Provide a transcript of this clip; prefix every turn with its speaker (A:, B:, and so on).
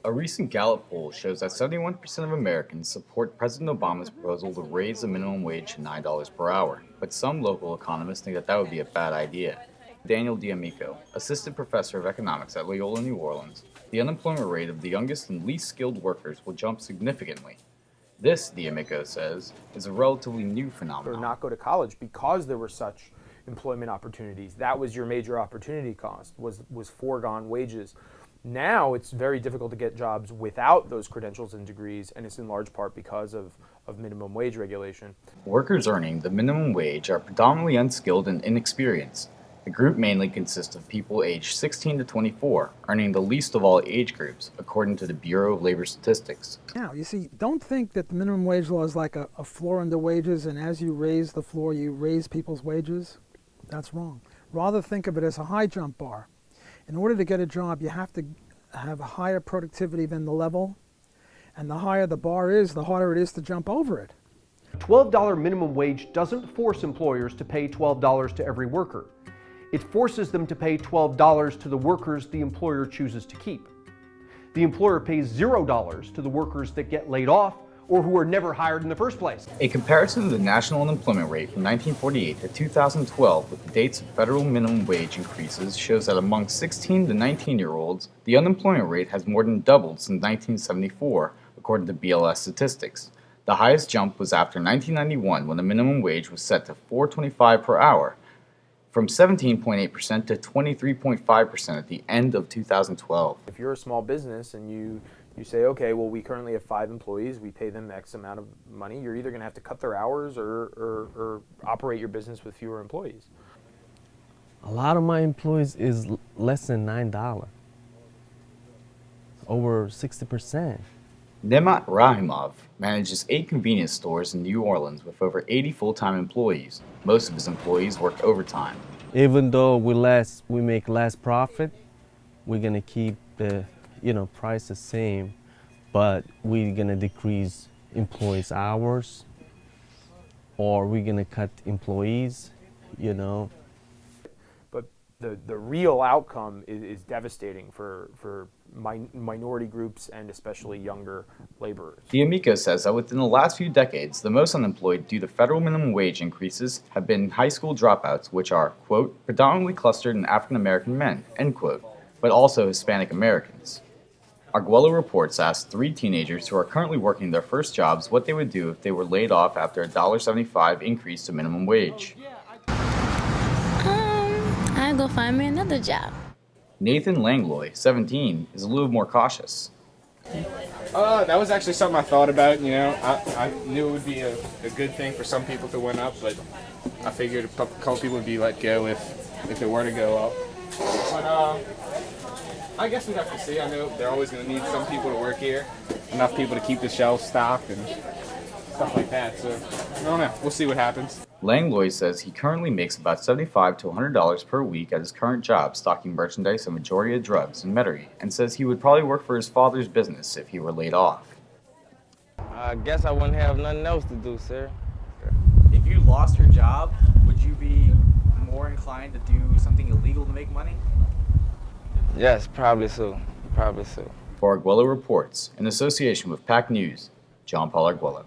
A: A recent Gallup poll shows that 71% of Americans support President Obama's proposal to raise the minimum wage to $9 per hour, but some local economists think that would be a bad idea. Daniel D'Amico, assistant professor of economics at Loyola New Orleans, the unemployment rate of the youngest and least skilled workers will jump significantly. This, D'Amico says, is a relatively new phenomenon.
B: Or not go to college because there were such employment opportunities. That was your major opportunity cost, was foregone wages. Now it's very difficult to get jobs without those credentials and degrees, and it's in large part because of minimum wage regulation.
A: Workers earning the minimum wage are predominantly unskilled and inexperienced. The group mainly consists of people aged 16 to 24, earning the least of all age groups, according to the Bureau of Labor Statistics.
C: Now, you see, don't think that the minimum wage law is like a floor under wages, and as you raise the floor, you raise people's wages. That's wrong. Rather think of it as a high jump bar. In order to get a job, you have to have a higher productivity than the level, and the higher the bar is, the harder it is to jump over it.
D: $12 minimum wage doesn't force employers to pay $12 to every worker. It forces them to pay $12 to the workers the employer chooses to keep. The employer pays $0 to the workers that get laid off or who are never hired in the first place.
A: A comparison of the national unemployment rate from 1948 to 2012 with the dates of federal minimum wage increases shows that among 16 to 19-year-olds, the unemployment rate has more than doubled since 1974, according to BLS statistics. The highest jump was after 1991 when the minimum wage was set to $4.25 per hour, from 17.8% to 23.5% at the end of 2012.
B: If you're a small business and you say, okay, well, we currently have 5 employees, we pay them X amount of money, you're either going to have to cut their hours or operate your business with fewer employees.
E: A lot of my employees is less than $9, over 60%.
A: Nemat Rahimov manages 8 convenience stores in New Orleans with over 80 full-time employees. Most of his employees work overtime.
E: Even though we make less profit, we're gonna keep the price the same, but we're gonna decrease employees' hours, or we're gonna cut employees,
B: But the real outcome is devastating for minority groups and especially younger laborers.
A: D'Amico says that within the last few decades, the most unemployed due to federal minimum wage increases have been high school dropouts, which are, quote, predominantly clustered in African-American men, end quote, but also Hispanic Americans. Arguello Reports asked 3 teenagers who are currently working their first jobs what they would do if they were laid off after a $1.75 increase to minimum wage.
F: I'd go find me another job.
A: Nathan Langlois, 17, is a little more cautious.
G: That was actually something I thought about, I knew it would be a good thing for some people to went up, but I figured a couple people would be let go if it were to go up. But I guess we'd have to see. I know they're always going to need some people to work here, enough people to keep the shelves stocked and stuff like that, so I don't know. We'll see what happens.
A: Langlois says he currently makes about $75 to $100 per week at his current job stocking merchandise and majority of drugs in Metairie, and says he would probably work for his father's business if he were laid off.
H: I guess I wouldn't have nothing else to do, sir.
I: If you lost your job, would you be more inclined to do something illegal to make money?
H: Yes, probably so. Probably so.
A: For Arguello Reports, in association with PAC News, John Paul Arguello.